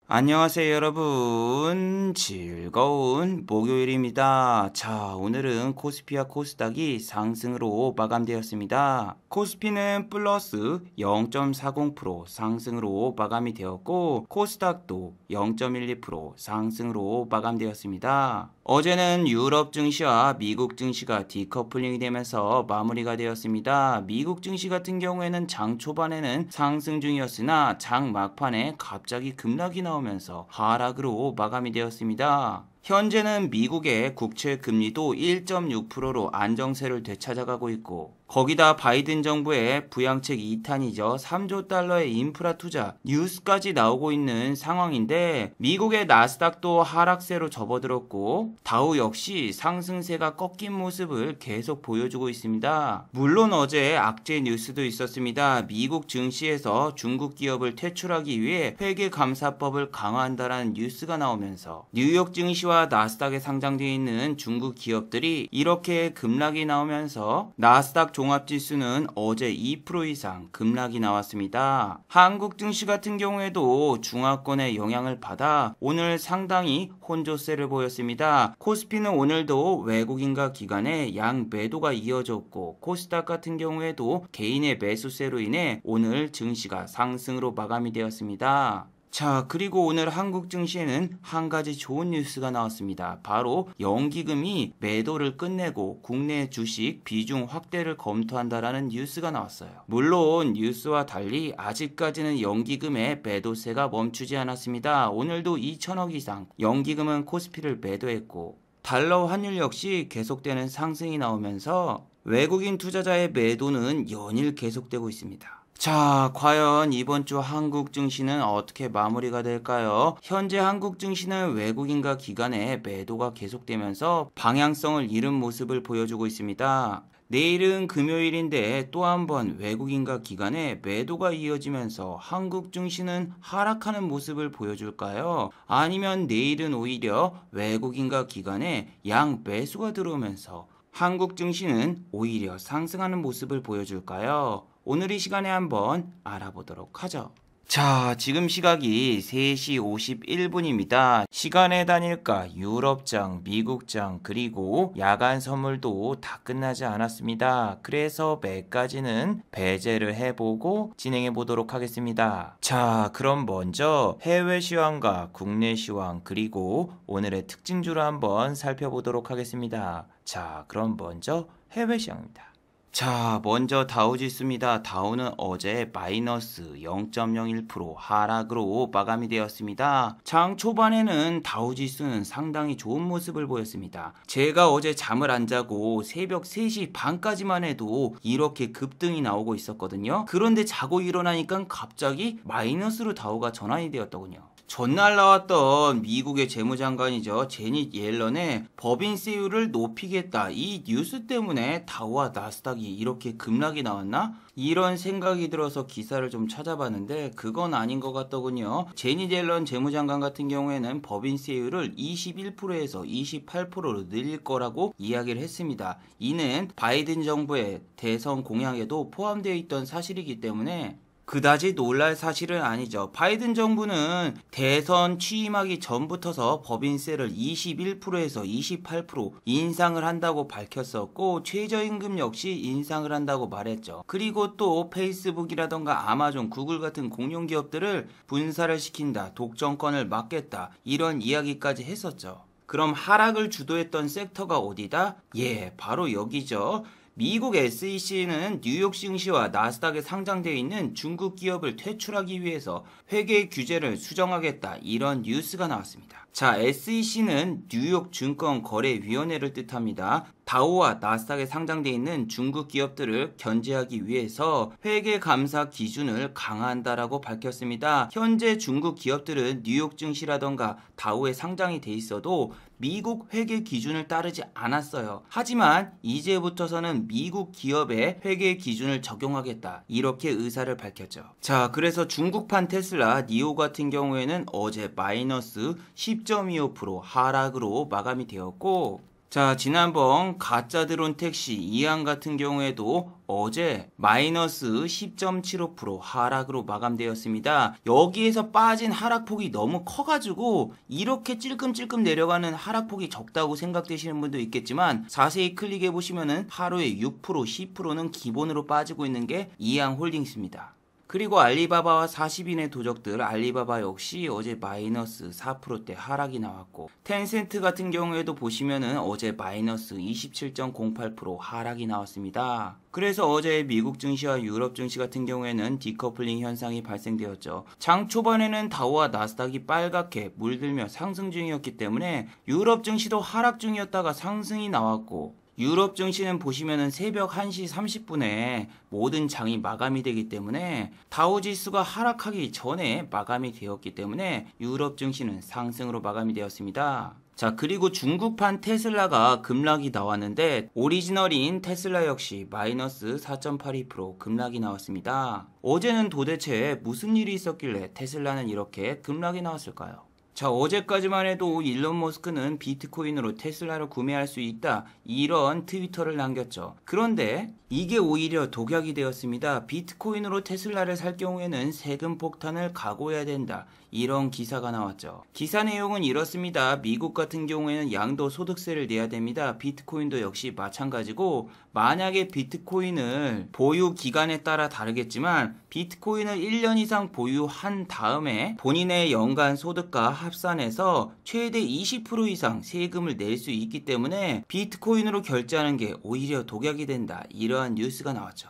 안녕하세요, 여러분. 즐거운 목요일입니다. 자, 오늘은 코스피와 코스닥이 상승으로 마감되었습니다. 코스피는 플러스 0.40% 상승으로 마감이 되었고, 코스닥도 0.12% 상승으로 마감되었습니다. 어제는 유럽 증시와 미국 증시가 디커플링이 되면서 마무리가 되었습니다. 미국 증시 같은 경우에는 장 초반에는 상승 중이었으나 장 막판에 갑자기 급락이 나오면서 하락으로 마감이 되었습니다. 현재는 미국의 국채 금리도 1.6%로 안정세를 되찾아가고 있고, 거기다 바이든 정부의 부양책 2탄이죠. 3조 달러의 인프라 투자 뉴스까지 나오고 있는 상황인데, 미국의 나스닥도 하락세로 접어들었고 다우 역시 상승세가 꺾인 모습을 계속 보여주고 있습니다. 물론 어제 악재 뉴스도 있었습니다. 미국 증시에서 중국 기업을 퇴출하기 위해 회계감사법을 강화한다라는 뉴스가 나오면서 뉴욕 증시와 나스닥에 상장되어 있는 중국 기업들이 이렇게 급락이 나오면서 나스닥 종합지수는 어제 2% 이상 급락이 나왔습니다. 한국 증시 같은 경우에도 중화권의 영향을 받아 오늘 상당히 혼조세를 보였습니다. 코스피는 오늘도 외국인과 기관의 양 매도가 이어졌고, 코스닥 같은 경우에도 개인의 매수세로 인해 오늘 증시가 상승으로 마감이 되었습니다. 자, 그리고 오늘 한국 증시에는 한 가지 좋은 뉴스가 나왔습니다. 바로 연기금이 매도를 끝내고 국내 주식 비중 확대를 검토한다라는 뉴스가 나왔어요. 물론 뉴스와 달리 아직까지는 연기금의 매도세가 멈추지 않았습니다. 오늘도 2천억 이상 연기금은 코스피를 매도했고, 달러 환율 역시 계속되는 상승이 나오면서 외국인 투자자의 매도는 연일 계속되고 있습니다. 자, 과연 이번 주 한국 증시는 어떻게 마무리가 될까요? 현재 한국 증시는 외국인과 기관의 매도가 계속되면서 방향성을 잃은 모습을 보여주고 있습니다. 내일은 금요일인데 또 한 번 외국인과 기관의 매도가 이어지면서 한국 증시는 하락하는 모습을 보여줄까요? 아니면 내일은 오히려 외국인과 기관의 양 매수가 들어오면서 한국 증시는 오히려 상승하는 모습을 보여줄까요? 오늘 이 시간에 한번 알아보도록 하죠. 자, 지금 시각이 3시 51분입니다. 시간의 단일가, 유럽장, 미국장, 그리고 야간 선물도 다 끝나지 않았습니다. 그래서 매까지는 배제를 해보고 진행해 보도록 하겠습니다. 자, 그럼 먼저 해외 시황과 국내 시황, 그리고 오늘의 특징주를 한번 살펴보도록 하겠습니다. 자, 그럼 먼저 해외 시황입니다. 자, 먼저 다우지수입니다. 다우는 어제 마이너스 0.01% 하락으로 마감이 되었습니다. 장 초반에는 다우지수는 상당히 좋은 모습을 보였습니다. 제가 어제 잠을 안 자고 새벽 3시 반까지만 해도 이렇게 급등이 나오고 있었거든요. 그런데 자고 일어나니까 갑자기 마이너스로 다우가 전환이 되었더군요. 전날 나왔던 미국의 재무장관이죠. 제닛 옐런의 법인세율을 높이겠다, 이 뉴스 때문에 다우와 나스닥이 이렇게 급락이 나왔나? 이런 생각이 들어서 기사를 좀 찾아봤는데 그건 아닌 것 같더군요. 제닛 옐런 재무장관 같은 경우에는 법인세율을 21%에서 28%로 늘릴 거라고 이야기를 했습니다. 이는 바이든 정부의 대선 공약에도 포함되어 있던 사실이기 때문에 그다지 놀랄 사실은 아니죠. 바이든 정부는 대선 취임하기 전부터서 법인세를 21%에서 28% 인상을 한다고 밝혔었고, 최저임금 역시 인상을 한다고 말했죠. 그리고 또 페이스북이라던가 아마존, 구글 같은 공룡기업들을 분사를 시킨다, 독점권을 막겠다, 이런 이야기까지 했었죠. 그럼 하락을 주도했던 섹터가 어디다? 예, 바로 여기죠. 미국 SEC는 뉴욕 증시와 나스닥에 상장되어 있는 중국 기업을 퇴출하기 위해서 회계 규제를 수정하겠다, 이런 뉴스가 나왔습니다. 자, SEC는 뉴욕 증권거래위원회를 뜻합니다. 다우와 나스닥에 상장되어 있는 중국 기업들을 견제하기 위해서 회계 감사 기준을 강화한다라고 밝혔습니다. 현재 중국 기업들은 뉴욕 증시라던가 다우에 상장이 돼 있어도 미국 회계 기준을 따르지 않았어요. 하지만 이제부터서는 미국 기업의 회계 기준을 적용하겠다, 이렇게 의사를 밝혔죠. 자, 그래서 중국판 테슬라 니오 같은 경우에는 어제 마이너스 10.25% 하락으로 마감이 되었고, 자, 지난번 가짜 드론 택시 이항 같은 경우에도 어제 마이너스 10.75% 하락으로 마감되었습니다. 여기에서 빠진 하락폭이 너무 커가지고 이렇게 찔끔찔끔 내려가는 하락폭이 적다고 생각되시는 분도 있겠지만 자세히 클릭해 보시면은 하루에 6%, 10%는 기본으로 빠지고 있는 게 이항 홀딩스입니다. 그리고 알리바바와 40인의 도적들 알리바바 역시 어제 마이너스 4%대 하락이 나왔고 텐센트 같은 경우에도 보시면은 어제 마이너스 27.08% 하락이 나왔습니다. 그래서 어제 미국 증시와 유럽 증시 같은 경우에는 디커플링 현상이 발생되었죠. 장 초반에는 다우와 나스닥이 빨갛게 물들며 상승 중이었기 때문에 유럽 증시도 하락 중이었다가 상승이 나왔고 유럽 증시는 보시면은 새벽 1시 30분에 모든 장이 마감이 되기 때문에 다우지수가 하락하기 전에 마감이 되었기 때문에 유럽 증시는 상승으로 마감이 되었습니다. 자, 그리고 중국판 테슬라가 급락이 나왔는데 오리지널인 테슬라 역시 마이너스 4.82% 급락이 나왔습니다. 어제는 도대체 무슨 일이 있었길래 테슬라는 이렇게 급락이 나왔을까요? 자, 어제까지만 해도 일론 머스크는 비트코인으로 테슬라를 구매할 수 있다 이런 트위터를 남겼죠. 그런데 이게 오히려 독약이 되었습니다. 비트코인으로 테슬라를 살 경우에는 세금 폭탄을 각오해야 된다 이런 기사가 나왔죠. 기사 내용은 이렇습니다. 미국 같은 경우에는 양도소득세를 내야 됩니다. 비트코인도 역시 마찬가지고 만약에 비트코인을 보유 기간에 따라 다르겠지만 비트코인을 1년 이상 보유한 다음에 본인의 연간 소득과 합산해서 최대 20% 이상 세금을 낼 수 있기 때문에 비트코인으로 결제하는 게 오히려 독약이 된다 이러한 뉴스가 나왔죠.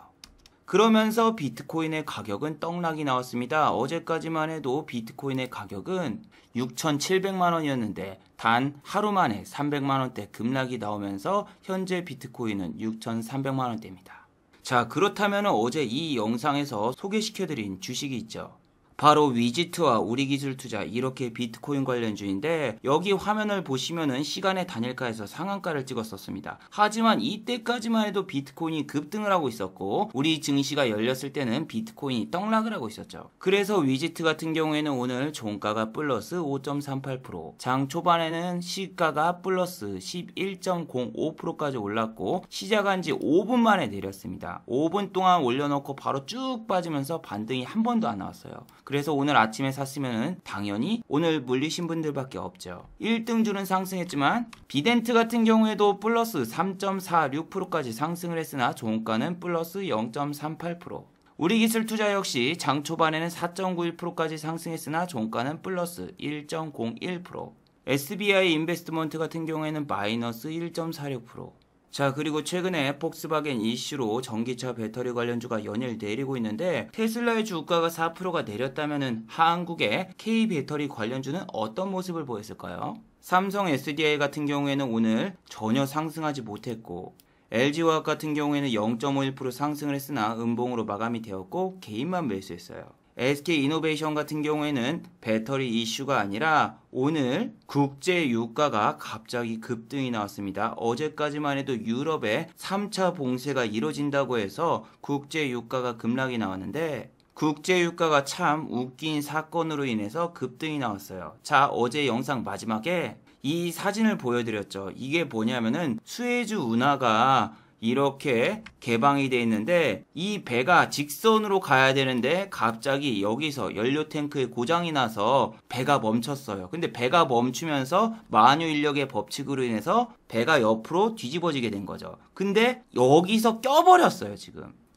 그러면서 비트코인의 가격은 떡락이 나왔습니다. 어제까지만 해도 비트코인의 가격은 6,700만 원이었는데 단 하루 만에 300만 원대 급락이 나오면서 현재 비트코인은 6,300만 원대입니다. 자, 그렇다면 어제 이 영상에서 소개시켜드린 주식이 있죠. 바로 위지트와 우리기술투자 이렇게 비트코인 관련주인데 여기 화면을 보시면은 시간의 단일가에서 상한가를 찍었었습니다. 하지만 이때까지만 해도 비트코인이 급등을 하고 있었고 우리 증시가 열렸을 때는 비트코인이 떡락을 하고 있었죠. 그래서 위지트 같은 경우에는 오늘 종가가 플러스 5.38%, 장 초반에는 시가가 플러스 11.05%까지 올랐고 시작한 지 5분 만에 내렸습니다. 5분 동안 올려놓고 바로 쭉 빠지면서 반등이 한 번도 안 나왔어요. 그래서 오늘 아침에 샀으면 당연히 오늘 물리신 분들밖에 없죠. 1등주는 상승했지만 비덴트 같은 경우에도 플러스 3.46%까지 상승을 했으나 종가는 플러스 0.38%. 우리기술투자 역시 장 초반에는 4.91%까지 상승했으나 종가는 플러스 1.01%. SBI 인베스트먼트 같은 경우에는 마이너스 1.46%. 자, 그리고 최근에 폭스바겐 이슈로 전기차 배터리 관련주가 연일 내리고 있는데 테슬라의 주가가 4%가 내렸다면 한국의 K배터리 관련주는 어떤 모습을 보였을까요? 삼성 SDI 같은 경우에는 오늘 전혀 상승하지 못했고 LG화학 같은 경우에는 0.51% 상승을 했으나 음봉으로 마감이 되었고 개인만 매수했어요. SK이노베이션 같은 경우에는 배터리 이슈가 아니라 오늘 국제 유가가 갑자기 급등이 나왔습니다. 어제까지만 해도 유럽에 3차 봉쇄가 이뤄진다고 해서 국제 유가가 급락이 나왔는데 국제 유가가 참 웃긴 사건으로 인해서 급등이 나왔어요. 자, 어제 영상 마지막에 이 사진을 보여드렸죠. 이게 뭐냐면은 수에즈 운하가 이렇게 개방이 되어 있는데 이 배가 직선으로 가야 되는데 갑자기 여기서 연료 탱크에 고장이 나서 배가 멈췄어요. 근데 배가 멈추면서 만유 인력의 법칙으로 인해서 배가 옆으로 뒤집어지게 된 거죠. 근데 여기서 껴버렸어요.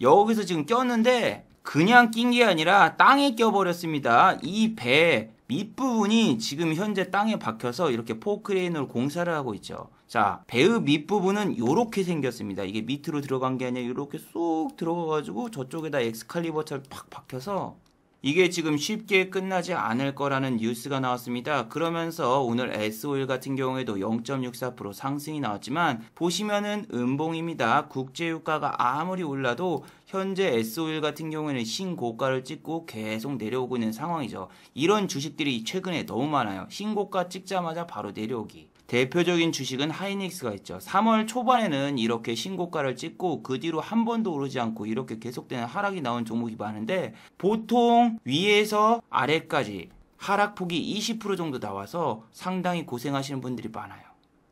여기서 지금 꼈는데 그냥 낀 게 아니라 땅에 껴버렸습니다. 이 배 밑부분이 지금 현재 땅에 박혀서 이렇게 포크레인으로 공사를 하고 있죠. 자, 배의 밑부분은 이렇게 생겼습니다. 이게 밑으로 들어간 게 아니라 이렇게 쏙 들어가가지고 저쪽에다 엑스칼리버처럼 팍 박혀서 이게 지금 쉽게 끝나지 않을 거라는 뉴스가 나왔습니다. 그러면서 오늘 S오일 같은 경우에도 0.64% 상승이 나왔지만 보시면은 음봉입니다. 국제유가가 아무리 올라도 현재 S오일 같은 경우에는 신고가를 찍고 계속 내려오고 있는 상황이죠. 이런 주식들이 최근에 너무 많아요. 신고가 찍자마자 바로 내려오기. 대표적인 주식은 하이닉스가 있죠. 3월 초반에는 이렇게 신고가를 찍고 그 뒤로 한 번도 오르지 않고 이렇게 계속되는 하락이 나온 종목이 많은데 보통 위에서 아래까지 하락폭이 20% 정도 나와서 상당히 고생하시는 분들이 많아요.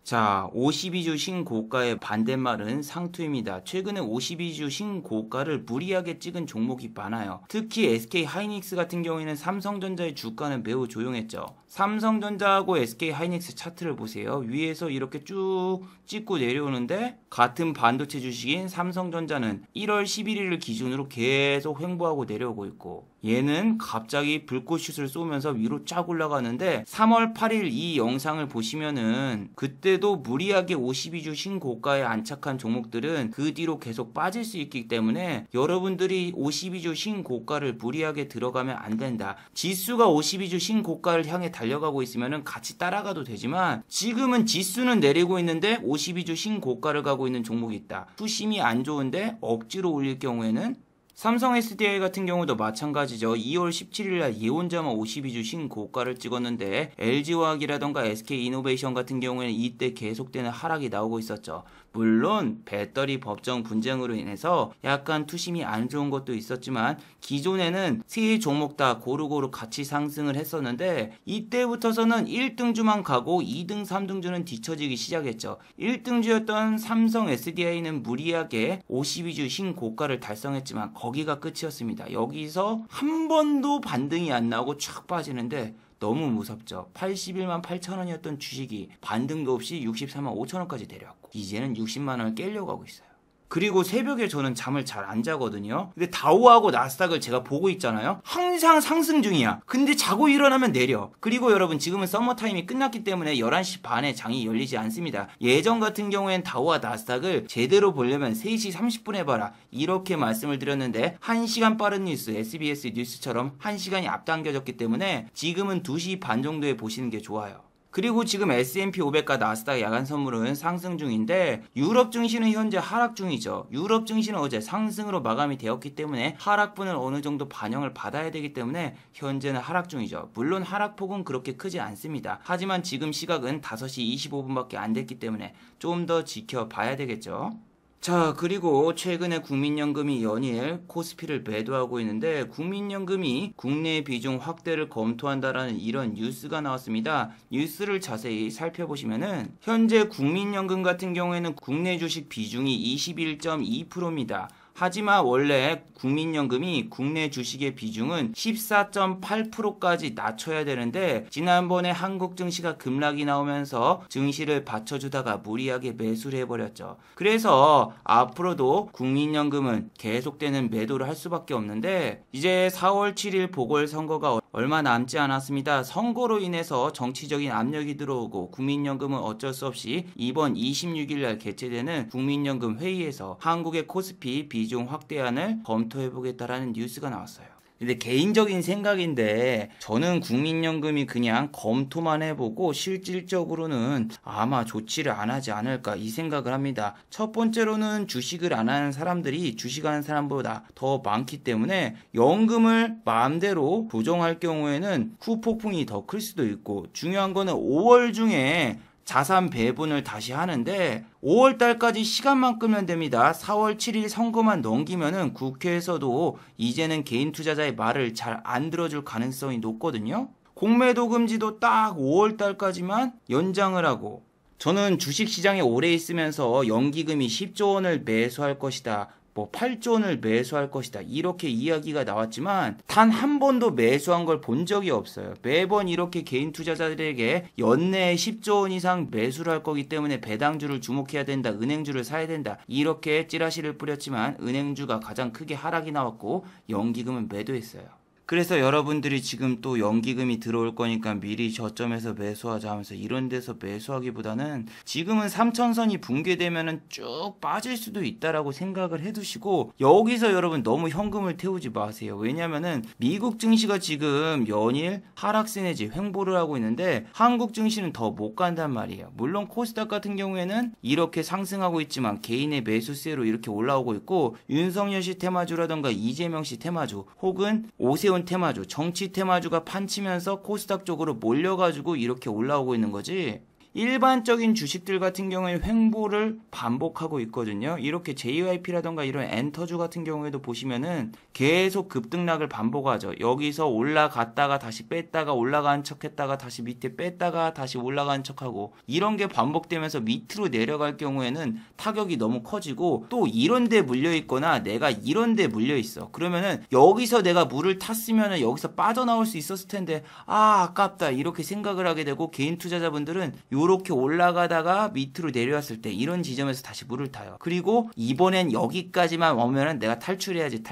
자, 52주 신고가의 반대말은 상투입니다. 최근에 52주 신고가를 무리하게 찍은 종목이 많아요. 특히 SK 하이닉스 같은 경우에는 삼성전자의 주가는 매우 조용했죠. 삼성전자하고 SK 하이닉스 차트를 보세요. 위에서 이렇게 쭉 찍고 내려오는데 같은 반도체 주식인 삼성전자는 1월 11일을 기준으로 계속 횡보하고 내려오고 있고, 얘는 갑자기 불꽃슛을 쏘면서 위로 쫙 올라가는데 3월 8일 이 영상을 보시면은 그때도 무리하게 52주 신고가에 안착한 종목들은 그 뒤로 계속 빠질 수 있기 때문에 여러분들이 52주 신고가를 무리하게 들어가면 안 된다. 지수가 52주 신고가를 향해 달려가고 있으면은 같이 따라가도 되지만 지금은 지수는 내리고 있는데 52주 신고가를 가고 있는 종목이 있다. 투심이 안 좋은데 억지로 올릴 경우에는 삼성 SDI 같은 경우도 마찬가지죠. 2월 17일날 예언자만 52주 신고가를 찍었는데 LG화학이라던가 SK이노베이션 같은 경우에는 이때 계속되는 하락이 나오고 있었죠. 물론 배터리 법정 분쟁으로 인해서 약간 투심이 안 좋은 것도 있었지만 기존에는 세 종목 다 고루고루 같이 상승을 했었는데 이때부터서는 1등주만 가고 2등, 3등주는 뒤처지기 시작했죠. 1등주였던 삼성 SDI는 무리하게 52주 신고가를 달성했지만 거기가 끝이었습니다. 여기서 한 번도 반등이 안 나오고 쫙 빠지는데 너무 무섭죠. 81만 8천 원이었던 주식이 반등도 없이 64만 5천 원까지 내려왔고 이제는 60만 원을 깨려고 하고 있어요. 그리고 새벽에 저는 잠을 잘 안 자거든요. 근데 다우하고 나스닥을 제가 보고 있잖아요. 항상 상승 중이야. 근데 자고 일어나면 내려. 그리고 여러분 지금은 서머타임이 끝났기 때문에 11시 반에 장이 열리지 않습니다. 예전 같은 경우엔 다우와 나스닥을 제대로 보려면 3시 30분에 봐라. 이렇게 말씀을 드렸는데 1시간 빠른 뉴스, SBS 뉴스처럼 1시간이 앞당겨졌기 때문에 지금은 2시 반 정도에 보시는 게 좋아요. 그리고 지금 S&P 500과 나스닥 야간 선물은 상승 중인데 유럽 증시는 현재 하락 중이죠. 유럽 증시는 어제 상승으로 마감이 되었기 때문에 하락분을 어느 정도 반영을 받아야 되기 때문에 현재는 하락 중이죠. 물론 하락폭은 그렇게 크지 않습니다. 하지만 지금 시각은 5시 25분밖에 안 됐기 때문에 좀 더 지켜봐야 되겠죠. 자, 그리고 최근에 국민연금이 연일 코스피를 매도하고 있는데 국민연금이 국내 비중 확대를 검토한다라는 이런 뉴스가 나왔습니다. 뉴스를 자세히 살펴보시면은 현재 국민연금 같은 경우에는 국내 주식 비중이 21.2%입니다. 하지만 원래 국민연금이 국내 주식의 비중은 14.8%까지 낮춰야 되는데 지난번에 한국 증시가 급락이 나오면서 증시를 받쳐주다가 무리하게 매수를 해버렸죠. 그래서 앞으로도 국민연금은 계속되는 매도를 할 수밖에 없는데 이제 4월 7일 보궐선거가 얼마 남지 않았습니다. 선거로 인해서 정치적인 압력이 들어오고 국민연금은 어쩔 수 없이 이번 26일 날 개최되는 국민연금 회의에서 한국의 코스피 비중 확대안을 검토해보겠다라는 뉴스가 나왔어요. 근데 개인적인 생각인데 저는 국민연금이 그냥 검토만 해보고 실질적으로는 아마 조치를 안 하지 않을까 이 생각을 합니다. 첫 번째로는 주식을 안 하는 사람들이 주식하는 사람보다 더 많기 때문에 연금을 마음대로 조정할 경우에는 후폭풍이 더 클 수도 있고 중요한 거는 5월 중에 자산 배분을 다시 하는데 5월 달까지 시간만 끌면 됩니다. 4월 7일 선거만 넘기면은 국회에서도 이제는 개인 투자자의 말을 잘 안 들어줄 가능성이 높거든요. 공매도 금지도 딱 5월 달까지만 연장을 하고 저는 주식시장에 오래 있으면서 연기금이 10조 원을 매수할 것이다. 8조 원을 매수할 것이다. 이렇게 이야기가 나왔지만 단 한 번도 매수한 걸 본 적이 없어요. 매번 이렇게 개인 투자자들에게 연내에 10조 원 이상 매수를 할 거기 때문에 배당주를 주목해야 된다. 은행주를 사야 된다. 이렇게 찌라시를 뿌렸지만 은행주가 가장 크게 하락이 나왔고 연기금은 매도했어요. 그래서 여러분들이 지금 또 연기금이 들어올 거니까 미리 저점에서 매수하자 하면서 이런 데서 매수하기보다는 지금은 3천선이 붕괴되면은 쭉 빠질 수도 있다라고 생각을 해두시고 여기서 여러분 너무 현금을 태우지 마세요. 왜냐면은 미국 증시가 지금 연일 하락세 내지 횡보를 하고 있는데 한국 증시는 더 못 간단 말이에요. 물론 코스닥 같은 경우에는 이렇게 상승하고 있지만 개인의 매수세로 이렇게 올라오고 있고 윤석열 씨 테마주라던가 이재명 씨 테마주 혹은 오세훈 테마주, 정치 테마주가 판치면서 코스닥 쪽으로 몰려가지고 이렇게 올라오고 있는 거지. 일반적인 주식들 같은 경우에는 횡보를 반복하고 있거든요. 이렇게 JYP라던가 이런 엔터주 같은 경우에도 보시면은 계속 급등락을 반복하죠. 여기서 올라갔다가 다시 뺐다가 올라간 척했다가 다시 밑에 뺐다가 다시 올라간 척하고 이런 게 반복되면서 밑으로 내려갈 경우에는 타격이 너무 커지고 또 이런 데 물려 있거나 내가 이런 데 물려 있어. 그러면은 여기서 내가 물을 탔으면은 여기서 빠져나올 수 있었을 텐데 아깝다 이렇게 생각을 하게 되고 개인 투자자분들은 요렇게 올라가다가 밑으로 내려왔을 때 이런 지점에서 다시 물을 타요. 그리고 이번엔 여기까지만 오면은 내가 탈출해야지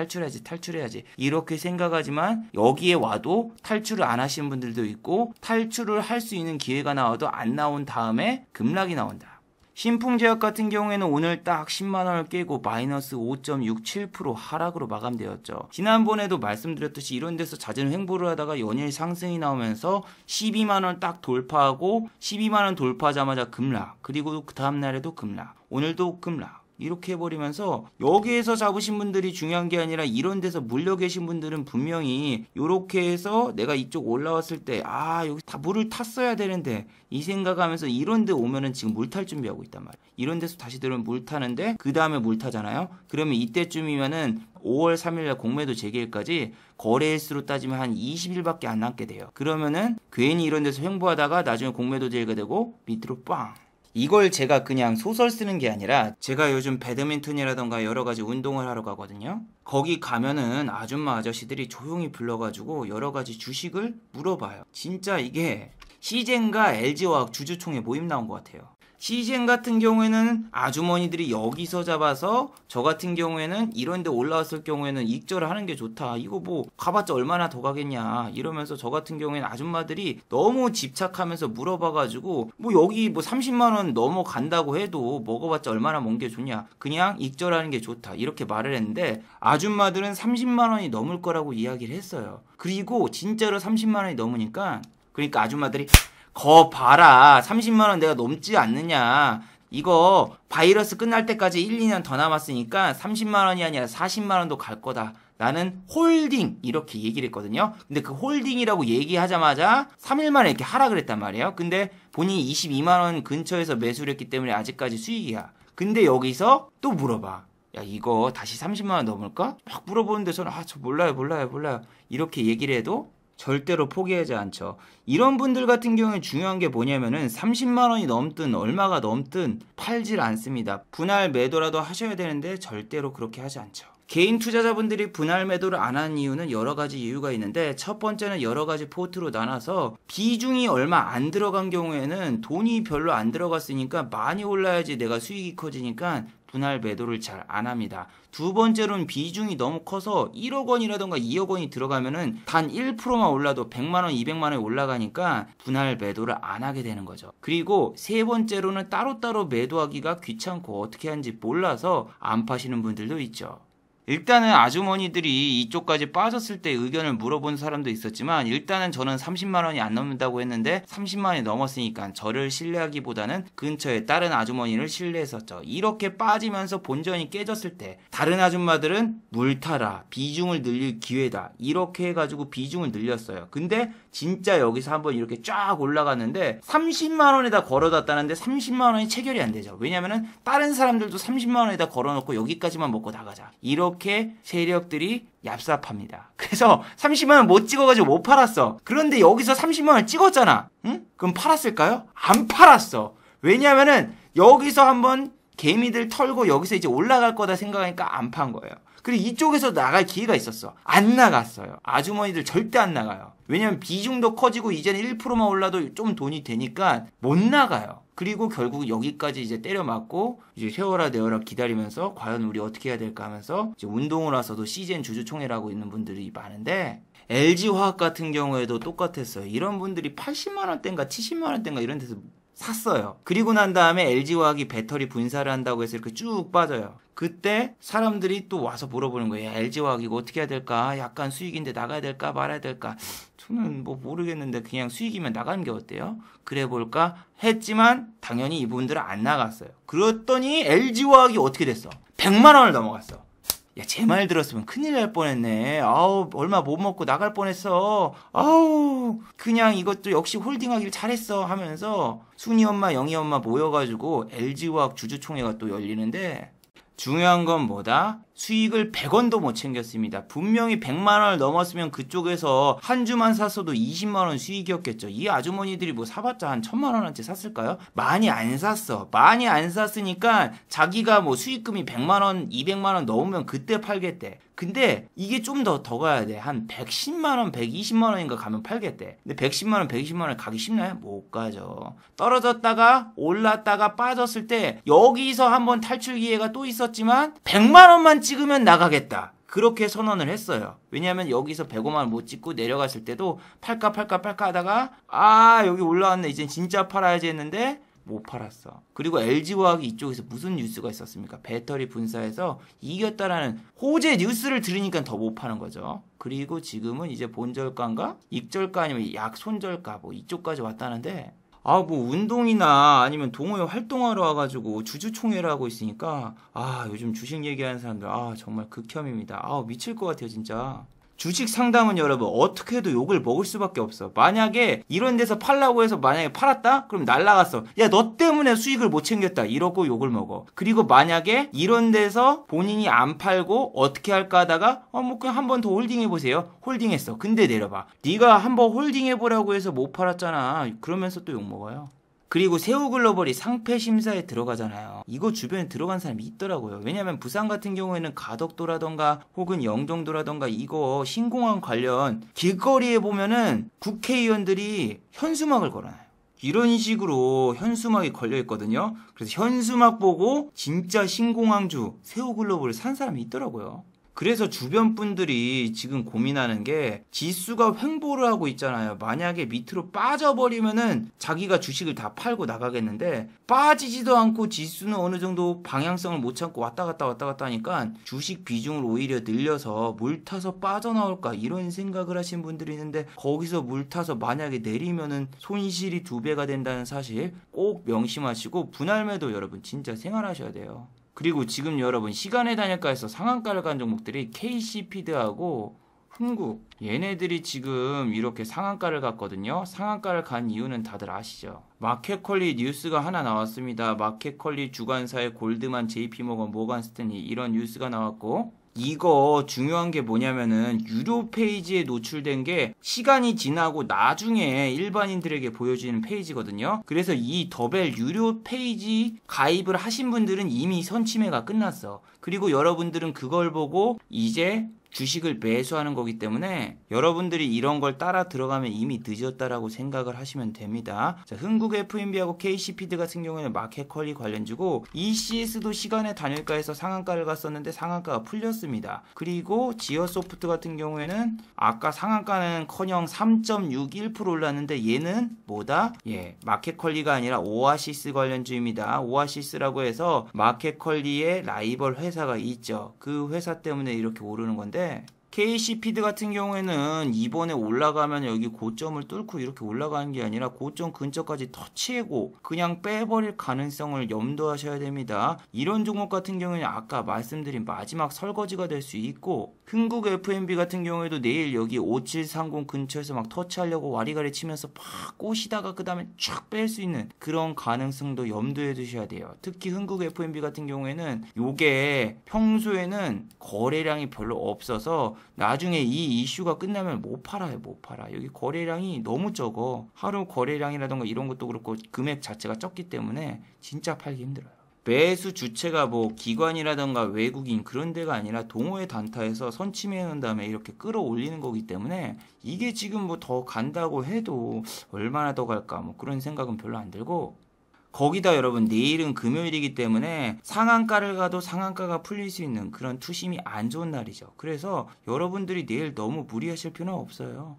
이렇게 생각하지만 여기에 와도 탈출을 안 하시는 분들도 있고 탈출을 할 수 있는 기회가 나와도 안 나온 다음에 급락이 나온다. 신풍제약 같은 경우에는 오늘 딱 10만원을 깨고 마이너스 5.67% 하락으로 마감되었죠. 지난번에도 말씀드렸듯이 이런 데서 잦은 횡보를 하다가 연일 상승이 나오면서 12만원 딱 돌파하고 12만원 돌파하자마자 급락, 그리고 그 다음날에도 급락, 오늘도 급락 이렇게 해버리면서 여기에서 잡으신 분들이 중요한 게 아니라 이런 데서 물려 계신 분들은 분명히 이렇게 해서 내가 이쪽 올라왔을 때 여기 다 물을 탔어야 되는데 이 생각하면서 이런 데 오면은 지금 물 탈 준비하고 있단 말이야. 이런 데서 다시 들으면 물 타는데 그 다음에 물 타잖아요. 그러면 이때쯤이면은 5월 3일날 공매도 재개일까지 거래일수로 따지면 한 20일밖에 안 남게 돼요. 그러면은 괜히 이런 데서 횡보하다가 나중에 공매도 재개가 되고 밑으로 빵. 이걸 제가 그냥 소설 쓰는 게 아니라 제가 요즘 배드민턴이라던가 여러 가지 운동을 하러 가거든요. 거기 가면은 아줌마 아저씨들이 조용히 불러가지고 여러 가지 주식을 물어봐요. 진짜 이게 시젠과 LG화학 주주총회 모임 나온 것 같아요. 시젠 같은 경우에는 아주머니들이 여기서 잡아서 저 같은 경우에는 이런데 올라왔을 경우에는 익절을 하는 게 좋다. 이거 뭐 가봤자 얼마나 더 가겠냐 이러면서 저 같은 경우에는 아줌마들이 너무 집착하면서 물어봐가지고 뭐 여기 뭐 30만원 넘어간다고 해도 먹어봤자 얼마나 먹는 게 좋냐. 그냥 익절하는 게 좋다. 이렇게 말을 했는데 아줌마들은 30만원이 넘을 거라고 이야기를 했어요. 그리고 진짜로 30만원이 넘으니까 그러니까 아줌마들이 거 봐라 30만원 내가 넘지 않느냐 이거 바이러스 끝날 때까지 1, 2년 더 남았으니까 30만원이 아니라 40만원도 갈 거다 나는 홀딩 이렇게 얘기를 했거든요. 근데 그 홀딩이라고 얘기하자마자 3일 만에 이렇게 하락을 했단 말이에요. 근데 본인이 22만원 근처에서 매수를 했기 때문에 아직까지 수익이야. 근데 여기서 또 물어봐. 야 이거 다시 30만원 넘을까? 막 물어보는데 저는 저 몰라요 이렇게 얘기를 해도 절대로 포기하지 않죠. 이런 분들 같은 경우에 중요한 게 뭐냐면은 30만원이 넘든 얼마가 넘든 팔질 않습니다. 분할 매도라도 하셔야 되는데 절대로 그렇게 하지 않죠. 개인 투자자분들이 분할 매도를 안 하는 이유는 여러 가지 이유가 있는데 첫 번째는 여러 가지 포트로 나눠서 비중이 얼마 안 들어간 경우에는 돈이 별로 안 들어갔으니까 많이 올라야지 내가 수익이 커지니까 분할 매도를 잘 안 합니다. 두 번째로는 비중이 너무 커서 1억 원이라던가 2억 원이 들어가면은 단 1%만 올라도 100만 원, 200만 원이 올라가니까 분할 매도를 안 하게 되는 거죠. 그리고 세 번째로는 따로따로 매도하기가 귀찮고 어떻게 하는지 몰라서 안 파시는 분들도 있죠. 일단은 아주머니들이 이쪽까지 빠졌을 때 의견을 물어본 사람도 있었지만 일단은 저는 30만원이 안 넘는다고 했는데 30만원이 넘었으니까 저를 신뢰하기보다는 근처에 다른 아주머니를 신뢰했었죠. 이렇게 빠지면서 본전이 깨졌을 때 다른 아줌마들은 물 타라 비중을 늘릴 기회다 이렇게 해가지고 비중을 늘렸어요. 근데 진짜 여기서 한번 이렇게 쫙 올라갔는데 30만원에다 걸어놨다는데 30만원이 체결이 안 되죠. 왜냐면은 다른 사람들도 30만원에다 걸어놓고 여기까지만 먹고 나가자 이렇게 세력들이 얍삽합니다. 그래서 30만원 못 찍어가지고 못 팔았어. 그런데 여기서 30만원 찍었잖아. 응? 그럼 팔았을까요? 안 팔았어. 왜냐면은 여기서 한번 개미들 털고 여기서 이제 올라갈 거다 생각하니까 안 판 거예요. 그리고 이쪽에서 나갈 기회가 있었어. 안 나갔어요. 아주머니들 절대 안 나가요. 왜냐면 비중도 커지고 이제는 1%만 올라도 좀 돈이 되니까 못 나가요. 그리고 결국 여기까지 이제 때려 맞고 이제 세워라 내어라 기다리면서 과연 우리 어떻게 해야 될까 하면서 이제 운동을 와서도 시즌 주주총회라고 있는 분들이 많은데 LG화학 같은 경우에도 똑같았어요. 이런 분들이 80만원대인가 70만원대인가 이런 데서 샀어요. 그리고 난 다음에 LG화학이 배터리 분사를 한다고 해서 이렇게 쭉 빠져요. 그때 사람들이 또 와서 물어보는 거예요. LG화학 이거 어떻게 해야 될까? 약간 수익인데 나가야 될까? 말아야 될까? 저는 뭐 모르겠는데 그냥 수익이면 나가는 게 어때요? 그래 볼까? 했지만 당연히 이분들은 안 나갔어요. 그랬더니 LG화학이 어떻게 됐어? 100만 원을 넘어갔어. 야, 제 말 들었으면 큰일 날 뻔했네. 아우, 얼마 못 먹고 나갈 뻔했어. 아우, 그냥 이것도 역시 홀딩하길 잘했어 하면서 순이 엄마, 영희 엄마 모여가지고 LG화학 주주총회가 또 열리는데, 중요한 건 뭐다? 수익을 100원도 못 챙겼습니다. 분명히 100만 원을 넘었으면 그쪽에서 한 주만 샀어도 20만 원 수익이었겠죠. 이 아주머니들이 뭐 사봤자 한 1000만 원어치 샀을까요? 많이 안 샀어. 많이 안 샀으니까 자기가 뭐 수익금이 100만 원, 200만 원 넘으면 그때 팔겠대. 근데 이게 좀 더 가야 돼. 한 110만 원, 120만 원인가 가면 팔겠대. 근데 110만 원, 120만 원 가기 쉽나요? 못 가죠. 떨어졌다가 올랐다가 빠졌을 때 여기서 한번 탈출 기회가 또 있었지만 100만 원만 찍으면 나가겠다. 그렇게 선언을 했어요. 왜냐하면 여기서 105만 원 못 찍고 내려갔을 때도 팔까 하다가 여기 올라왔네. 이젠 진짜 팔아야지 했는데 못 팔았어. 그리고 LG화학이 이쪽에서 무슨 뉴스가 있었습니까? 배터리 분사에서 이겼다라는 호재 뉴스를 들으니까 더 못 파는 거죠. 그리고 지금은 이제 본절가인가? 익절가 아니면 약 손절가 뭐 이쪽까지 왔다는데 뭐 운동이나 아니면 동호회 활동하러 와가지고 주주총회를 하고 있으니까 요즘 주식 얘기하는 사람들 정말 극혐입니다. 미칠 것 같아요 진짜. 주식 상담은 여러분 어떻게 해도 욕을 먹을 수밖에 없어. 만약에 이런 데서 팔라고 해서 만약에 팔았다? 그럼 날라갔어. 야, 너 때문에 수익을 못 챙겼다. 이러고 욕을 먹어. 그리고 만약에 이런 데서 본인이 안 팔고 어떻게 할까 하다가 그냥 한 번 더 홀딩해보세요. 홀딩했어. 근데 내려봐. 네가 한번 홀딩해보라고 해서 못 팔았잖아. 그러면서 또 욕 먹어요. 그리고 새우글로벌이 상패 심사에 들어가잖아요. 이거 주변에 들어간 사람이 있더라고요. 왜냐면 부산 같은 경우에는 가덕도라던가 혹은 영종도라던가 이거 신공항 관련 길거리에 보면은 국회의원들이 현수막을 걸어놔요. 이런 식으로 현수막이 걸려 있거든요. 그래서 현수막 보고 진짜 신공항주 새우글로벌을 산 사람이 있더라고요. 그래서 주변 분들이 지금 고민하는 게 지수가 횡보를 하고 있잖아요. 만약에 밑으로 빠져버리면은 자기가 주식을 다 팔고 나가겠는데 빠지지도 않고 지수는 어느 정도 방향성을 못 참고 왔다 갔다 하니까 주식 비중을 오히려 늘려서 물 타서 빠져나올까 이런 생각을 하신 분들이 있는데 거기서 물 타서 만약에 내리면은 손실이 2배가 된다는 사실 꼭 명심하시고 분할매도 여러분 진짜 생활하셔야 돼요. 그리고 지금 여러분 시간의 단일가에서 상한가를 간 종목들이 KC피드하고 흥국 얘네들이 지금 이렇게 상한가를 갔거든요. 상한가를 간 이유는 다들 아시죠? 마켓컬리 뉴스가 하나 나왔습니다. 마켓컬리 주관사의 골드만, JP모건, 모간스탠리 이런 뉴스가 나왔고 이거 중요한 게 뭐냐면은 유료 페이지에 노출된 게 시간이 지나고 나중에 일반인들에게 보여지는 페이지거든요. 그래서 이 더벨 유료 페이지 가입을 하신 분들은 이미 선침해가 끝났어. 그리고 여러분들은 그걸 보고 이제 주식을 매수하는 거기 때문에 여러분들이 이런 걸 따라 들어가면 이미 늦었다라고 생각을 하시면 됩니다. 자, 흥국 FNB하고 KC피드 같은 경우에는 마켓컬리 관련주고 ECS도 시간의 단일가에서 상한가를 갔었는데 상한가가 풀렸습니다. 그리고 지어소프트 같은 경우에는 아까 상한가는커녕 3.61% 올랐는데 얘는 뭐다? 마켓컬리가 아니라 오아시스 관련주입니다. 오아시스라고 해서 마켓컬리의 라이벌 회사가 있죠. 그 회사 때문에 이렇게 오르는 건데 KC피드 같은 경우에는 이번에 올라가면 여기 고점을 뚫고 이렇게 올라가는 게 아니라 고점 근처까지 터치하고 그냥 빼버릴 가능성을 염두하셔야 됩니다. 이런 종목 같은 경우에는 아까 말씀드린 마지막 설거지가 될 수 있고 흥국 FNB 같은 경우에도 내일 여기 5730 근처에서 막 터치하려고 와리가리 치면서 팍 꼬시다가 그 다음에 쫙 뺄 수 있는 그런 가능성도 염두에 두셔야 돼요. 특히 흥국 FNB 같은 경우에는 요게 평소에는 거래량이 별로 없어서 나중에 이 이슈가 끝나면 못 팔아요. 여기 거래량이 너무 적어. 하루 거래량이라던가 이런 것도 그렇고 금액 자체가 적기 때문에 진짜 팔기 힘들어요. 매수 주체가 뭐 기관이라던가 외국인 그런 데가 아니라 동호회 단타에서 선침해 놓은 다음에 이렇게 끌어올리는 거기 때문에 이게 지금 뭐 더 간다고 해도 얼마나 더 갈까 뭐 그런 생각은 별로 안 들고 거기다 여러분 내일은 금요일이기 때문에 상한가를 가도 상한가가 풀릴 수 있는 그런 투심이 안 좋은 날이죠. 그래서 여러분들이 내일 너무 무리하실 필요는 없어요.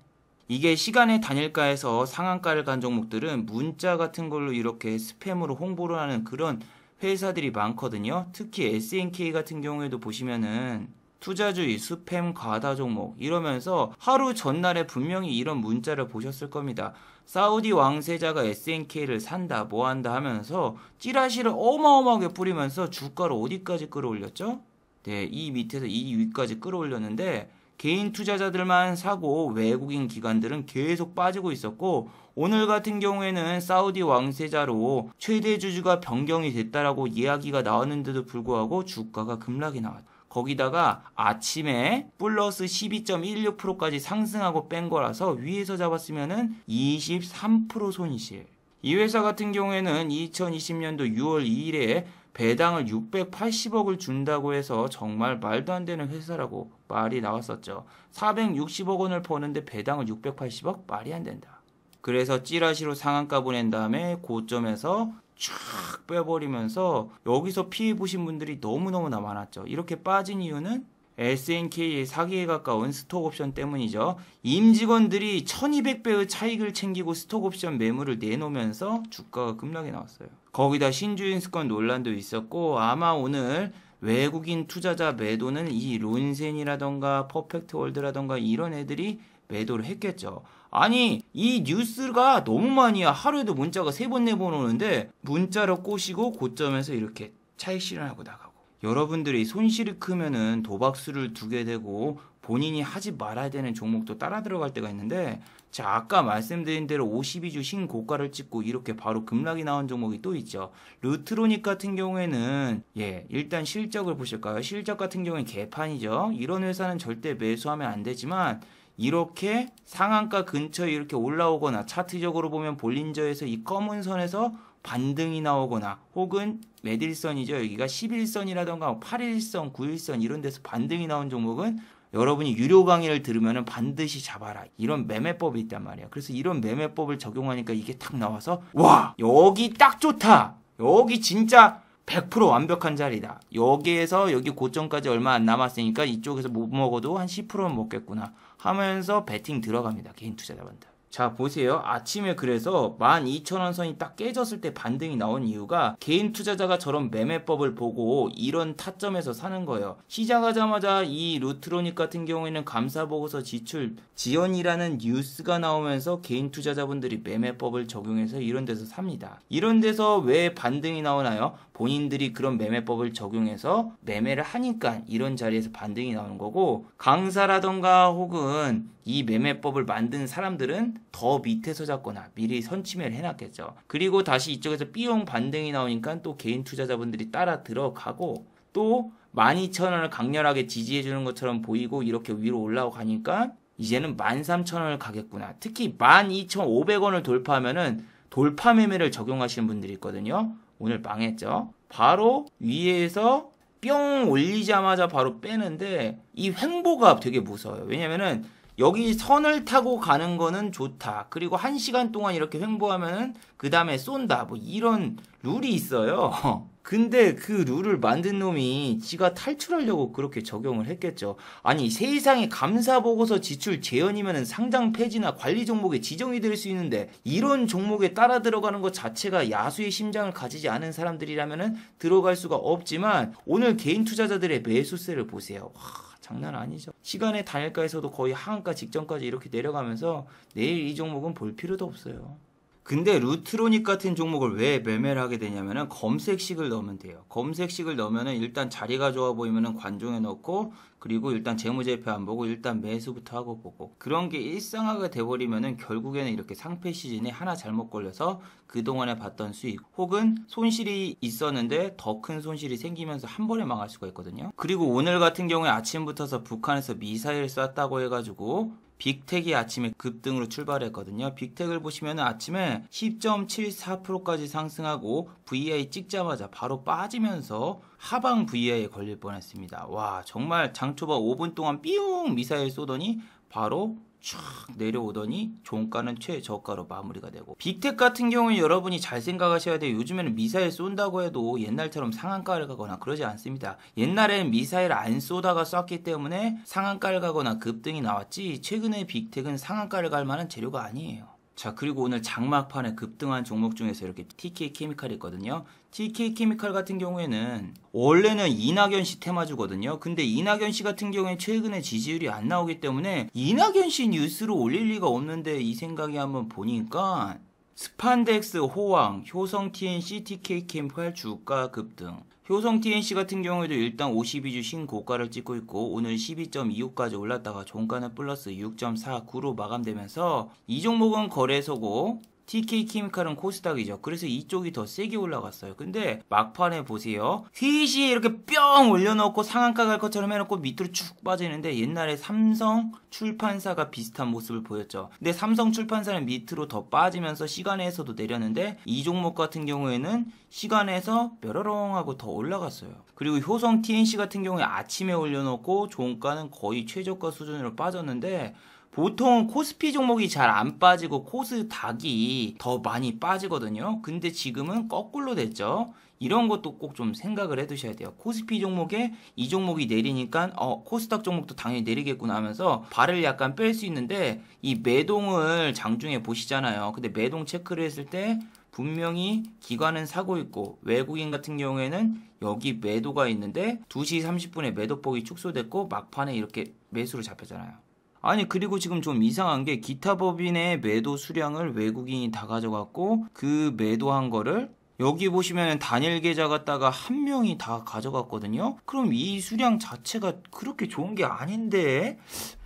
이게 시간의 단일가에서 상한가를 간 종목들은 문자 같은 걸로 이렇게 스팸으로 홍보를 하는 그런 회사들이 많거든요. 특히 SNK 같은 경우에도 보시면은 투자주의, 스팸, 과다 종목 이러면서 하루 전날에 분명히 이런 문자를 보셨을 겁니다. 사우디 왕세자가 SNK를 산다 뭐한다 하면서 찌라시를 어마어마하게 뿌리면서 주가를 어디까지 끌어올렸죠? 네, 이 밑에서 이 위까지 끌어올렸는데 개인 투자자들만 사고 외국인 기관들은 계속 빠지고 있었고 오늘 같은 경우에는 사우디 왕세자로 최대 주주가 변경이 됐다라고 이야기가 나왔는데도 불구하고 주가가 급락이 나왔다. 거기다가 아침에 플러스 12.16%까지 상승하고 뺀 거라서 위에서 잡았으면은 23% 손실. 이 회사 같은 경우에는 2020년도 6월 2일에 배당을 680억을 준다고 해서 정말 말도 안 되는 회사라고 말이 나왔었죠. 460억 원을 버는데 배당을 680억? 말이 안 된다. 그래서 찌라시로 상한가 보낸 다음에 고점에서 쫙 빼버리면서 여기서 피해 보신 분들이 너무너무나 많았죠. 이렇게 빠진 이유는 SNK의 사기에 가까운 스톡옵션 때문이죠. 임직원들이 1200배의 차익을 챙기고 스톡옵션 매물을 내놓으면서 주가가 급락이 나왔어요. 거기다 신주인 습관 논란도 있었고 아마 오늘 외국인 투자자 매도는 이 론센이라던가 퍼펙트월드라던가 이런 애들이 매도를 했겠죠. 아니 이 뉴스가 너무 많이야. 하루에도 문자가 3번 4번 오는데 문자로 꼬시고 고점에서 이렇게 차익 실현하고 나가고 여러분들이 손실이 크면은 도박수를 두게 되고 본인이 하지 말아야 되는 종목도 따라 들어갈 때가 있는데 자 아까 말씀드린 대로 52주 신고가를 찍고 이렇게 바로 급락이 나온 종목이 또 있죠. 루트로닉 같은 경우에는 일단 실적을 보실까요? 실적 같은 경우는 개판이죠. 이런 회사는 절대 매수하면 안 되지만 이렇게 상한가 근처에 이렇게 올라오거나 차트적으로 보면 볼린저에서 이 검은 선에서 반등이 나오거나 혹은 매딜선이죠. 여기가 11선이라던가 8일선, 9일선 이런 데서 반등이 나온 종목은 여러분이 유료 강의를 들으면 반드시 잡아라. 이런 매매법이 있단 말이에요. 그래서 이런 매매법을 적용하니까 이게 딱 나와서 와 여기 딱 좋다. 여기 진짜 100% 완벽한 자리다. 여기에서 여기 고점까지 얼마 안 남았으니까 이쪽에서 못 먹어도 한 10%는 먹겠구나 하면서 베팅 들어갑니다. 개인 투자자분들. 자 보세요. 아침에 그래서 12,000원 선이 딱 깨졌을 때 반등이 나온 이유가 개인 투자자가 저런 매매법을 보고 이런 타점에서 사는 거예요. 시작하자마자 이 루트로닉 같은 경우에는 감사보고서 지출 지연이라는 뉴스가 나오면서 개인 투자자분들이 매매법을 적용해서 이런 데서 삽니다. 이런 데서 왜 반등이 나오나요? 본인들이 그런 매매법을 적용해서 매매를 하니까 이런 자리에서 반등이 나오는 거고 강사라던가 혹은 이 매매법을 만든 사람들은 더 밑에서 잡거나 미리 선침해를 해놨겠죠. 그리고 다시 이쪽에서 삐용 반등이 나오니까 또 개인 투자자분들이 따라 들어가고 또 12,000원을 강렬하게 지지해주는 것처럼 보이고 이렇게 위로 올라가니까 이제는 13,000원을 가겠구나. 특히 12,500원을 돌파하면은 돌파 매매를 적용하시는 분들이 있거든요. 오늘 망했죠. 바로 위에서 뿅 올리자마자 바로 빼는데 이 횡보가 되게 무서워요. 왜냐면은 여기 선을 타고 가는 거는 좋다. 그리고 1시간 동안 이렇게 횡보하면은 그 다음에 쏜다. 뭐 이런 룰이 있어요. 근데 그 룰을 만든 놈이 지가 탈출하려고 그렇게 적용을 했겠죠. 아니 세상에 감사보고서 지출 재현이면은 상장 폐지나 관리 종목에 지정이 될 수 있는데 이런 종목에 따라 들어가는 것 자체가 야수의 심장을 가지지 않은 사람들이라면은 들어갈 수가 없지만 오늘 개인 투자자들의 매수세를 보세요. 와, 장난 아니죠. 시간의 단일가에서도 거의 하한가 직전까지 이렇게 내려가면서 내일 이 종목은 볼 필요도 없어요. 근데 루트로닉 같은 종목을 왜 매매를 하게 되냐면은 검색식을 넣으면 돼요. 검색식을 넣으면은 일단 자리가 좋아 보이면은 관종에 넣고 그리고 일단 재무제표 안 보고 일단 매수부터 하고 보고 그런 게 일상화가 돼버리면은 결국에는 이렇게 상패 시즌에 하나 잘못 걸려서 그동안에 봤던 수익 혹은 손실이 있었는데 더 큰 손실이 생기면서 한 번에 망할 수가 있거든요. 그리고 오늘 같은 경우에 아침부터서 북한에서 미사일 쐈다고 해가지고 빅텍이 아침에 급등으로 출발했거든요. 빅텍을 보시면 아침에 10.74%까지 상승하고 VI 찍자마자 바로 빠지면서 하방 VI에 걸릴 뻔했습니다. 와 정말 장초반 5분 동안 삐용 미사일 쏘더니 바로 쫙 내려오더니 종가는 최저가로 마무리가 되고 빅텍 같은 경우는 여러분이 잘 생각하셔야 돼요. 요즘에는 미사일 쏜다고 해도 옛날처럼 상한가를 가거나 그러지 않습니다. 옛날에는 미사일 안 쏘다가 쐈기 때문에 상한가를 가거나 급등이 나왔지 최근에 빅텍은 상한가를 갈 만한 재료가 아니에요. 자 그리고 오늘 장막판에 급등한 종목 중에서 이렇게 TK 케미칼이 있거든요. TK 케미칼 같은 경우에는 원래는 이낙연 씨 테마주거든요. 근데 이낙연 씨 같은 경우에 최근에 지지율이 안 나오기 때문에 이낙연 씨 뉴스로 올릴 리가 없는데 이 생각이 한번 보니까 스판덱스 호황, 효성 TNC, TK 케미칼 주가 급등. 효성 TNC 같은 경우에도 일단 52주 신고가를 찍고 있고 오늘 12.25까지 올랐다가 종가는 플러스 6.49로 마감되면서 이 종목은 거래소고 TK케미칼은 코스닥이죠. 그래서 이쪽이 더 세게 올라갔어요. 근데 막판에 보세요. 휘시에 이렇게 뿅 올려놓고 상한가 갈 것처럼 해놓고 밑으로 쭉 빠지는데 옛날에 삼성 출판사가 비슷한 모습을 보였죠. 근데 삼성 출판사는 밑으로 더 빠지면서 시간에서도 내렸는데 이 종목 같은 경우에는 시간에서 뾰로롱 하고 더 올라갔어요. 그리고 효성 TNC 같은 경우에 아침에 올려놓고 종가는 거의 최저가 수준으로 빠졌는데 보통 코스피 종목이 잘 안 빠지고 코스닥이 더 많이 빠지거든요. 근데 지금은 거꾸로 됐죠. 이런 것도 꼭 좀 생각을 해 두셔야 돼요. 코스피 종목에 이 종목이 내리니까 코스닥 종목도 당연히 내리겠구나 하면서 발을 약간 뺄 수 있는데 이 매동을 장중에 보시잖아요. 근데 매동 체크를 했을 때 분명히 기관은 사고 있고 외국인 같은 경우에는 여기 매도가 있는데 2시 30분에 매도폭이 축소됐고 막판에 이렇게 매수로 잡혔잖아요. 아니 그리고 지금 좀 이상한 게 기타 법인의 매도 수량을 외국인이 다 가져갔고 그 매도한 거를 여기 보시면 단일 계좌 갖다가 한 명이 다 가져갔거든요. 그럼 이 수량 자체가 그렇게 좋은 게 아닌데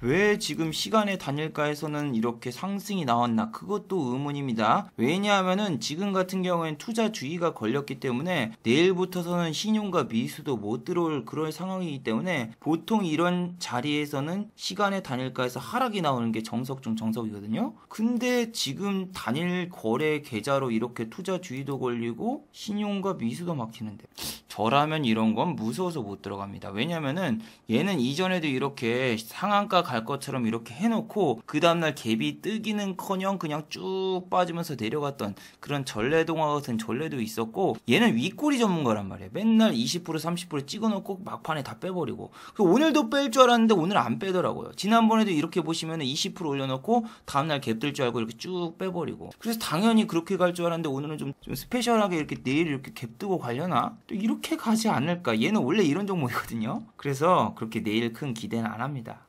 왜 지금 시간의 단일가에서는 이렇게 상승이 나왔나, 그것도 의문입니다. 왜냐하면은 지금 같은 경우엔 투자 주의가 걸렸기 때문에 내일부터서는 신용과 미수도 못 들어올 그런 상황이기 때문에 보통 이런 자리에서는 시간의 단일가에서 하락이 나오는 게 정석 중 정석이거든요. 근데 지금 단일 거래 계좌로 이렇게 투자 주의도 걸리고 신용과 미수도 막히는데 저라면 이런 건 무서워서 못 들어갑니다. 왜냐면은 얘는 이전에도 이렇게 상한가 갈 것처럼 이렇게 해놓고 그 다음날 갭이 뜨기는커녕 그냥 쭉 빠지면서 내려갔던 그런 전래동화 같은 전래도 있었고, 얘는 윗꼬리 전문가란 말이에요. 맨날 20% 30% 찍어놓고 막판에 다 빼버리고, 오늘도 뺄 줄 알았는데 오늘 안 빼더라고요. 지난번에도 이렇게 보시면 20% 올려놓고 다음날 갭 뜰 줄 알고 이렇게 쭉 빼버리고, 그래서 당연히 그렇게 갈 줄 알았는데 오늘은 좀 스페셜하게 이렇게 내일 이렇게 갭 뜨고 가려나? 또 이렇게 가지 않을까? 얘는 원래 이런 종목이거든요. 그래서 그렇게 내일 큰 기대는 안 합니다.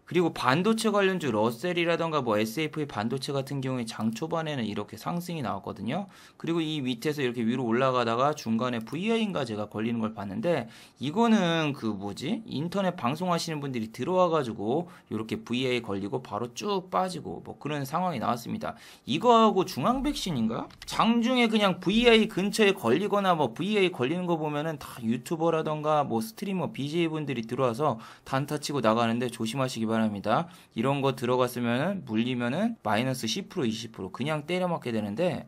그리고 반도체 관련주 러셀이라던가 뭐 SF의 반도체 같은 경우에 장 초반에는 이렇게 상승이 나왔거든요. 그리고 이 밑에서 이렇게 위로 올라가다가 중간에 VI인가 제가 걸리는 걸 봤는데, 이거는 그 뭐지? 인터넷 방송하시는 분들이 들어와가지고 이렇게 VI 걸리고 바로 쭉 빠지고 뭐 그런 상황이 나왔습니다. 이거하고 중앙백신인가? 장중에 그냥 VI 근처에 걸리거나 뭐 VI 걸리는 거 보면은 다 유튜버라던가 뭐 스트리머 BJ 분들이 들어와서 단타 치고 나가는데 조심하시기 바랍니다. 이런 거 들어갔으면 물리면은 마이너스 10% 20% 그냥 때려맞게 되는데,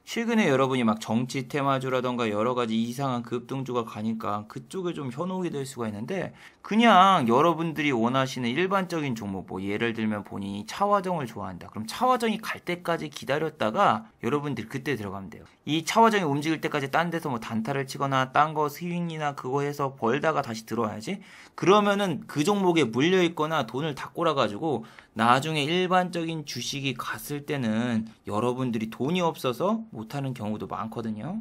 최근에 여러분이 막 정치 테마주라던가 여러 가지 이상한 급등주가 가니까 그쪽에 좀 현혹이 될 수가 있는데, 그냥 여러분들이 원하시는 일반적인 종목, 뭐 예를 들면 본인이 차화정을 좋아한다. 그럼 차화정이 갈 때까지 기다렸다가 여러분들이 그때 들어가면 돼요. 이 차화정이 움직일 때까지 딴 데서 뭐 단타를 치거나 딴 거 스윙이나 그거 해서 벌다가 다시 들어와야지. 그러면은 그 종목에 물려 있거나 돈을 다 꼬라가지고 나중에 일반적인 주식이 갔을 때는 여러분들이 돈이 없어서 못하는 경우도 많거든요.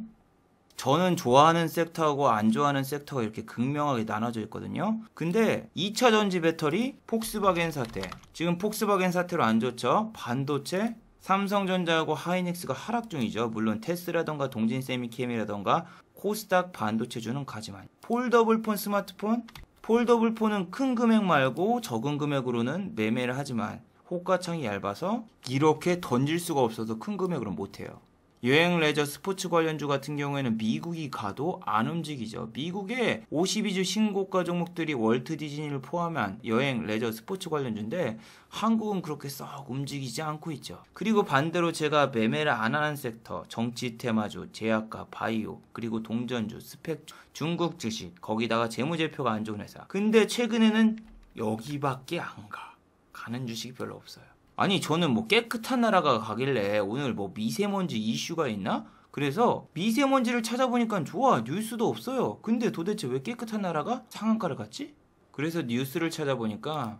저는 좋아하는 섹터하고 안 좋아하는 섹터가 이렇게 극명하게 나눠져 있거든요. 근데 2차 전지 배터리, 폭스바겐 사태, 지금 폭스바겐 사태로 안 좋죠. 반도체, 삼성전자하고 하이닉스가 하락 중이죠. 물론 테스라던가 동진세미캠이라던가 코스닥 반도체주는 가지만. 폴더블폰 스마트폰, 폴더블폰은 큰 금액 말고 적은 금액으로는 매매를 하지만 호가창이 얇아서 이렇게 던질 수가 없어서 큰 금액으로 못해요. 여행, 레저, 스포츠 관련주 같은 경우에는 미국이 가도 안 움직이죠. 미국의 52주 신고가 종목들이 월트 디즈니를 포함한 여행, 레저, 스포츠 관련주인데 한국은 그렇게 썩 움직이지 않고 있죠. 그리고 반대로 제가 매매를 안 하는 섹터, 정치 테마주, 제약가, 바이오, 그리고 동전주, 스펙주, 중국 주식, 거기다가 재무제표가 안 좋은 회사. 근데 최근에는 여기밖에 안 가. 가는 주식이 별로 없어요. 아니 저는 뭐 깨끗한 나라가 가길래 오늘 뭐 미세먼지 이슈가 있나? 그래서 미세먼지를 찾아보니까 좋아, 뉴스도 없어요. 근데 도대체 왜 깨끗한 나라가 상한가를 갔지? 그래서 뉴스를 찾아보니까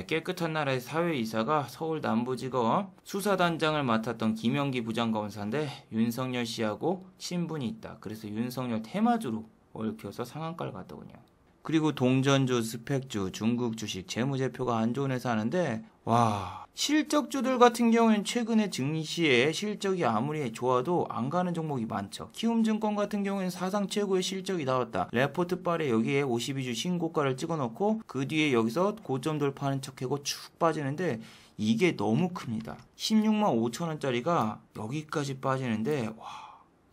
깨끗한 나라의 사회이사가 서울 남부지검 수사단장을 맡았던 김영기 부장검사인데 윤석열 씨하고 친분이 있다. 그래서 윤석열 테마주로 얽혀서 상한가를 갔더군요. 그리고 동전주, 스펙주, 중국 주식, 재무제표가 안 좋은 회사 하는데 와, 실적주들 같은 경우에는 최근에 증시에 실적이 아무리 좋아도 안 가는 종목이 많죠. 키움증권 같은 경우에는 사상 최고의 실적이 나왔다. 레포트 빨에 여기에 52주 신고가를 찍어놓고 그 뒤에 여기서 고점 돌파하는 척하고 쭉 빠지는데 이게 너무 큽니다. 16만 5천 원짜리가 여기까지 빠지는데 와,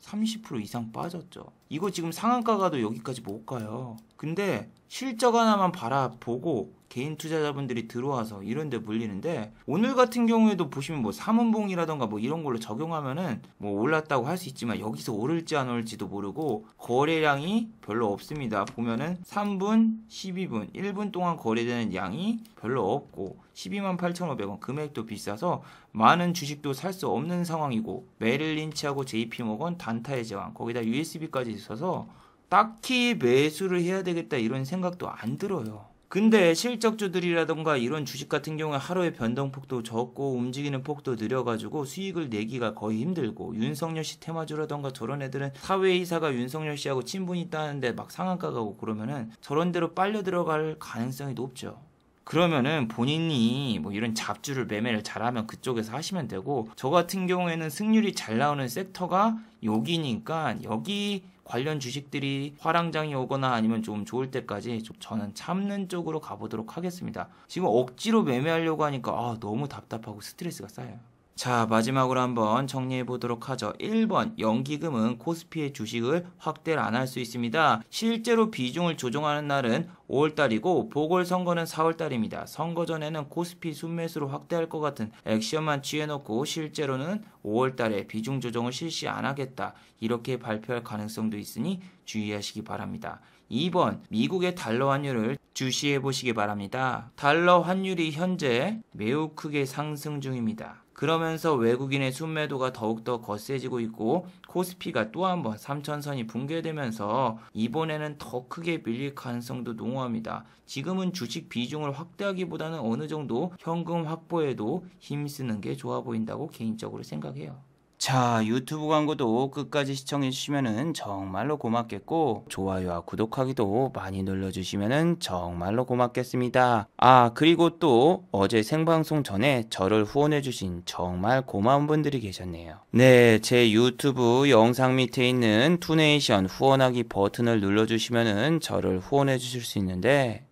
30% 이상 빠졌죠. 이거 지금 상한가 가도 여기까지 못 가요. 근데 실적 하나만 바라보고 개인 투자자분들이 들어와서 이런 데 물리는데 오늘 같은 경우에도 보시면 뭐 삼은봉이라던가 뭐 이런 걸로 적용하면은 뭐 올랐다고 할 수 있지만 여기서 오를지 안 오를지도 모르고 거래량이 별로 없습니다. 보면은 3분, 12분, 1분 동안 거래되는 양이 별로 없고 12만 8,500원 금액도 비싸서 많은 주식도 살 수 없는 상황이고 메릴 린치하고 JP모건 단타의 제왕 거기다 USB까지 있어서 딱히 매수를 해야 되겠다 이런 생각도 안 들어요. 근데 실적주들이라던가 이런 주식 같은 경우에 하루의 변동폭도 적고 움직이는 폭도 느려가지고 수익을 내기가 거의 힘들고 윤석열 씨 테마주라던가 저런 애들은 사회이사가 윤석열 씨하고 친분이 있다는데 막 상한가 가고 그러면은 저런 데로 빨려 들어갈 가능성이 높죠. 그러면은 본인이 뭐 이런 잡주를 매매를 잘하면 그쪽에서 하시면 되고 저 같은 경우에는 승률이 잘 나오는 섹터가 여기니까 여기 관련 주식들이 화랑장이 오거나 아니면 좀 좋을 때까지 좀 저는 참는 쪽으로 가보도록 하겠습니다. 지금 억지로 매매하려고 하니까 너무 답답하고 스트레스가 쌓여요. 자, 마지막으로 한번 정리해 보도록 하죠. 1번, 연기금은 코스피의 주식을 확대를 안 할 수 있습니다. 실제로 비중을 조정하는 날은 5월달이고 보궐선거는 4월달입니다. 선거 전에는 코스피 순매수로 확대할 것 같은 액션만 취해놓고 실제로는 5월달에 비중 조정을 실시 안 하겠다. 이렇게 발표할 가능성도 있으니 주의하시기 바랍니다. 2번, 미국의 달러 환율을 주시해 보시기 바랍니다. 달러 환율이 현재 매우 크게 상승 중입니다. 그러면서 외국인의 순매도가 더욱더 거세지고 있고 코스피가 또 한 번 3천선이 붕괴되면서 이번에는 더 크게 밀릴 가능성도 농후합니다. 지금은 주식 비중을 확대하기보다는 어느 정도 현금 확보에도 힘쓰는 게 좋아 보인다고 개인적으로 생각해요. 자, 유튜브 광고도 끝까지 시청해주시면 정말로 고맙겠고 좋아요와 구독하기도 많이 눌러주시면 정말로 고맙겠습니다. 그리고 또 어제 생방송 전에 저를 후원해주신 정말 고마운 분들이 계셨네요. 네, 제 유튜브 영상 밑에 있는 투네이션 후원하기 버튼을 눌러주시면 저를 후원해주실 수 있는데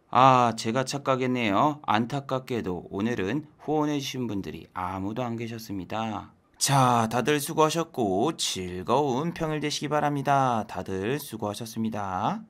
제가 착각했네요. 안타깝게도 오늘은 후원해주신 분들이 아무도 안 계셨습니다. 자, 다들 수고하셨고 즐거운 평일 되시기 바랍니다. 다들 수고하셨습니다.